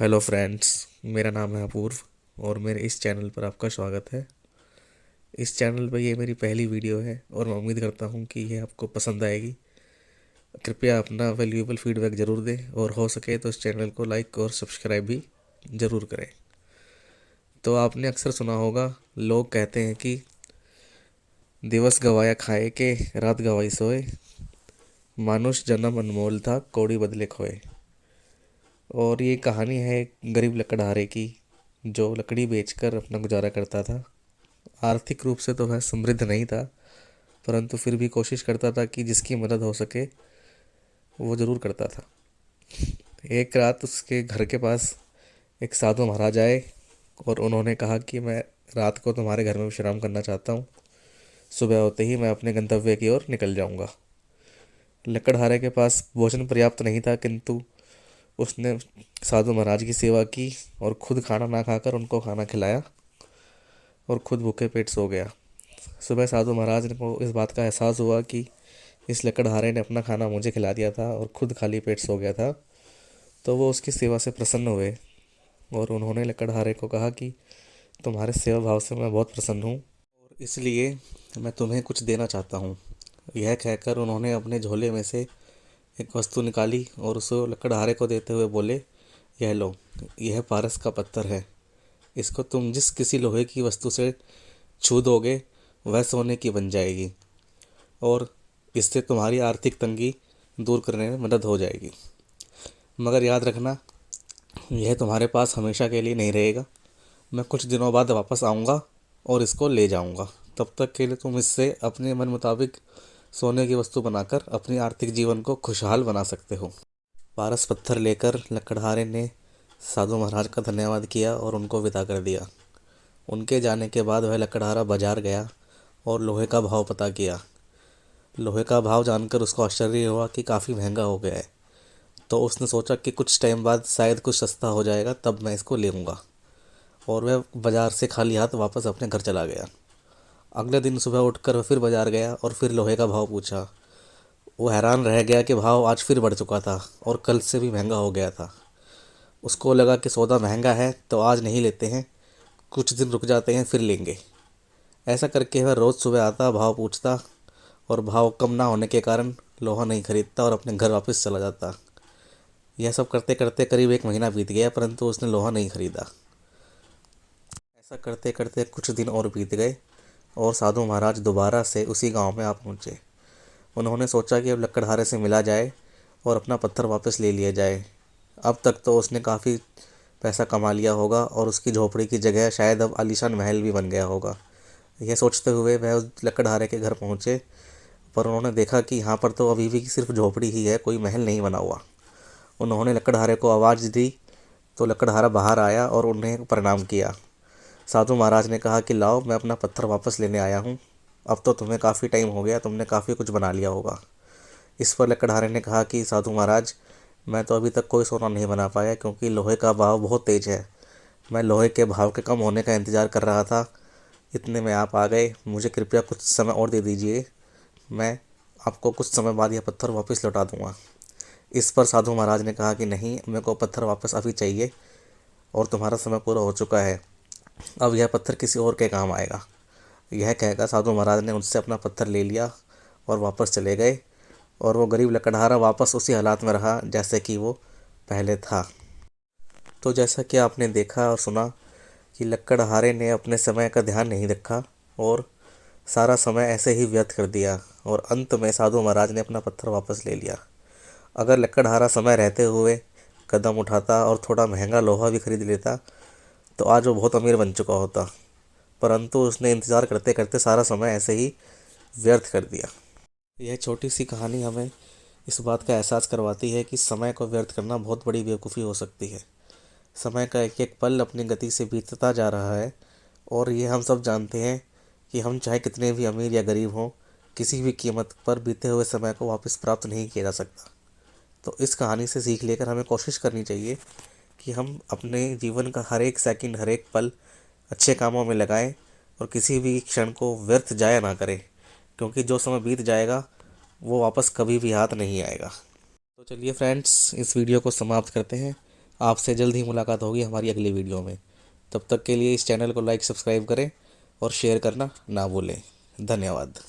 Hello friends. मेरा नाम है अपूर्व और मेरे इस चैनल पर आपका स्वागत है। इस चैनल पर ये मेरी पहली वीडियो है और मैं उम्मीद करता हूँ कि ये आपको पसंद आएगी। कृपया अपना वैल्यूएबल फीडबैक ज़रूर दें और हो सके तो इस चैनल को लाइक और सब्सक्राइब भी ज़रूर करें। तो आपने अक्सर सुना होगा, लोग कहते हैं कि दिवस गवाया खाए के रात गवाई सोए, मानुष जन्म अनमोल था कौड़ी बदले खोए। और ये कहानी है एक गरीब लकड़हारे की, जो लकड़ी बेचकर अपना गुजारा करता था। आर्थिक रूप से तो वह समृद्ध नहीं था, परंतु फिर भी कोशिश करता था कि जिसकी मदद हो सके वो ज़रूर करता था। एक रात उसके घर के पास एक साधु महाराज आए और उन्होंने कहा कि मैं रात को तुम्हारे घर में विश्राम करना चाहता हूँ। सुबह होते ही मैं अपने गंतव्य की ओर निकल जाऊँगा। लकड़हारे के पास भोजन पर्याप्त नहीं था, किंतु उसने साधु महाराज की सेवा की और खुद खाना ना खाकर उनको खाना खिलाया और खुद भूखे पेट सो गया। सुबह साधु महाराज को इस बात का एहसास हुआ कि इस लकड़हारे ने अपना खाना मुझे खिला दिया था और खुद खाली पेट सो गया था। तो वो उसकी सेवा से प्रसन्न हुए और उन्होंने लकड़हारे को कहा कि तुम्हारे सेवा भाव से मैं बहुत प्रसन्न हूँ और इसलिए मैं तुम्हें कुछ देना चाहता हूँ। यह कहकर उन्होंने अपने झोले में से एक वस्तु निकाली और उसे लकड़हारे को देते हुए बोले, यह लो, यह पारस का पत्थर है। इसको तुम जिस किसी लोहे की वस्तु से छू दोगे वह सोने की बन जाएगी और इससे तुम्हारी आर्थिक तंगी दूर करने में मदद हो जाएगी। मगर याद रखना, यह तुम्हारे पास हमेशा के लिए नहीं रहेगा। मैं कुछ दिनों बाद वापस आऊँगा और इसको ले जाऊँगा। तब तक के लिए तुम इससे अपने मन मुताबिक सोने की वस्तु बनाकर अपनी आर्थिक जीवन को खुशहाल बना सकते हो। पारस पत्थर लेकर लकड़हारे ने साधु महाराज का धन्यवाद किया और उनको विदा कर दिया। उनके जाने के बाद वह लकड़हारा बाजार गया और लोहे का भाव पता किया। लोहे का भाव जानकर उसको आश्चर्य हुआ कि काफ़ी महंगा हो गया है। तो उसने सोचा कि कुछ टाइम बाद शायद कुछ सस्ता हो जाएगा, तब मैं इसको लूँगा। और वह बाज़ार से खाली हाथ वापस अपने घर चला गया। अगले दिन सुबह उठकर वह फिर बाज़ार गया और फिर लोहे का भाव पूछा। वो हैरान रह गया कि भाव आज फिर बढ़ चुका था और कल से भी महंगा हो गया था। उसको लगा कि सौदा महंगा है तो आज नहीं लेते हैं, कुछ दिन रुक जाते हैं फिर लेंगे। ऐसा करके वह रोज़ सुबह आता, भाव पूछता और भाव कम ना होने के कारण लोहा नहीं खरीदता और अपने घर वापस चला जाता। यह सब करते करते करीब एक महीना बीत गया, परंतु उसने लोहा नहीं खरीदा। ऐसा करते करते कुछ दिन और बीत गए और साधु महाराज दोबारा से उसी गांव में आ पहुँचे। उन्होंने सोचा कि अब लकड़हारे से मिला जाए और अपना पत्थर वापस ले लिया जाए। अब तक तो उसने काफ़ी पैसा कमा लिया होगा और उसकी झोपड़ी की जगह शायद अब आलीशान महल भी बन गया होगा। यह सोचते हुए वह उस लकड़हारे के घर पहुँचे, पर उन्होंने देखा कि यहाँ पर तो अभी भी सिर्फ झोपड़ी ही है, कोई महल नहीं बना हुआ। उन्होंने लकड़हारे को आवाज़ दी तो लकड़हारा बाहर आया और उन्हें प्रणाम किया। साधु महाराज ने कहा कि लाओ, मैं अपना पत्थर वापस लेने आया हूँ। अब तो तुम्हें काफ़ी टाइम हो गया, तुमने काफ़ी कुछ बना लिया होगा। इस पर लकड़हारे ने कहा कि साधु महाराज, मैं तो अभी तक कोई सोना नहीं बना पाया क्योंकि लोहे का भाव बहुत तेज़ है। मैं लोहे के भाव के कम होने का इंतज़ार कर रहा था, इतने में आप आ गए। मुझे कृपया कुछ समय और दे दीजिए, मैं आपको कुछ समय बाद यह पत्थर वापस लौटा दूंगा। इस पर साधु महाराज ने कहा कि नहीं, मेरे को पत्थर वापस अभी चाहिए और तुम्हारा समय पूरा हो चुका है। अब यह पत्थर किसी और के काम आएगा। यह कहकर साधु महाराज ने उनसे अपना पत्थर ले लिया और वापस चले गए और वो गरीब लकड़हारा वापस उसी हालात में रहा जैसे कि वो पहले था। तो जैसा कि आपने देखा और सुना कि लकड़हारे ने अपने समय का ध्यान नहीं रखा और सारा समय ऐसे ही व्यर्थ कर दिया और अंत में साधु महाराज ने अपना पत्थर वापस ले लिया। अगर लकड़हारा समय रहते हुए कदम उठाता और थोड़ा महंगा लोहा भी खरीद लेता तो आज वो बहुत अमीर बन चुका होता, परंतु उसने इंतज़ार करते करते सारा समय ऐसे ही व्यर्थ कर दिया। यह छोटी सी कहानी हमें इस बात का एहसास करवाती है कि समय को व्यर्थ करना बहुत बड़ी बेवकूफ़ी हो सकती है। समय का एक एक पल अपनी गति से बीतता जा रहा है और ये हम सब जानते हैं कि हम चाहे कितने भी अमीर या गरीब हों, किसी भी कीमत पर बीते हुए समय को वापस प्राप्त नहीं किया जा सकता। तो इस कहानी से सीख लेकर हमें कोशिश करनी चाहिए कि हम अपने जीवन का हर एक सेकंड, हर एक पल अच्छे कामों में लगाएं और किसी भी क्षण को व्यर्थ जाया ना करें, क्योंकि जो समय बीत जाएगा वो वापस कभी भी हाथ नहीं आएगा। तो चलिए फ्रेंड्स, इस वीडियो को समाप्त करते हैं। आपसे जल्द ही मुलाकात होगी हमारी अगली वीडियो में। तब तक के लिए इस चैनल को लाइक सब्सक्राइब करें और शेयर करना ना भूलें। धन्यवाद।